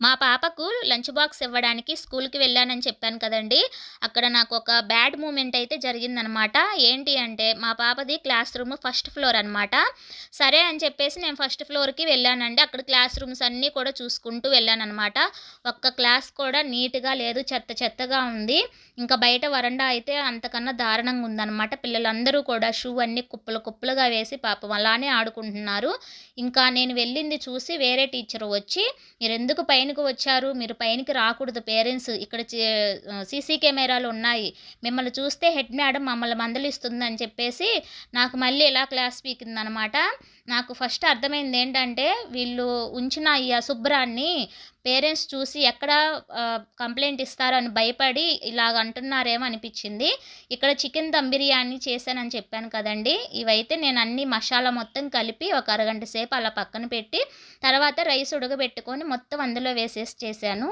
మా పాపకు lunch box ఇవ్వడానికి స్కూల్‌కి వెళ్ళానని చెప్పాను కదండీ! అక్కడ నాకొక బ్యాడ్ మూమెంట్ అయితే జరిగిందనమాట. ఏంటి అంటే, మా పాపది క్లాస్ రూమ్ ఫస్ట్ ఫ్లోర్ అనమాట. సరే అని చెప్పేసి నేను ఫస్ట్ ఫ్లోర్‌కి వెళ్ళానండి. అక్కడ క్లాస్ రూమ్స్ అన్నీ కూడా చూసుకుంటూ వెళ్ళాననమాట. ఒక్క క్లాస్ కూడా నీట్‌గా లేదు. చెత్త చెత్తగా ఉంది. ఇంకా బయట వరండా అయితే అంతకన్నా దారుణంగా ఉందనమాట. పిల్లలందరూ కూడా షూ అన్నీ కుప్పలు కుప్పలుగా వేసి పాపం అలానే ఆడుకుంటున్నారు. ఇంకా నేను వెళ్ళింది చూసి వేరే టీచర్ వచ్చి, "మీరెందుకు పైనకి వచ్చారు? మీరు పైనకి రాకూడదు పేరెంట్స్. ఇక్కడ సీసీ కెమెరాలు ఉన్నాయి. మిమ్మల్ని చూస్తే హెడ్ మేడమ్ మమ్మల్ని మందలిస్తుందని" చెప్పేసి నాకు మళ్ళీ ఇలా క్లాస్ పీకిందనమాట. నాకు ఫస్ట్ అర్థమైందేంటంటే, వీళ్ళు ఉంచిన ఈ అశుభ్రాన్ని పేరెంట్స్ చూసి ఎక్కడ కంప్లెయింట్ ఇస్తారో అని భయపడి ఇలాగ అంటున్నారేమో అనిపిచ్చింది. ఇక్కడ చికెన్ దమ్ బిర్యానీ చేశానని చెప్పాను కదండీ! ఇవైతే నేను అన్నీ మసాలా మొత్తం కలిపి ఒక అరగంట సేపు అలా పక్కన పెట్టి, తర్వాత రైస్ ఉడకబెట్టుకొని మొత్తం అందులో వేసేసి చేశాను.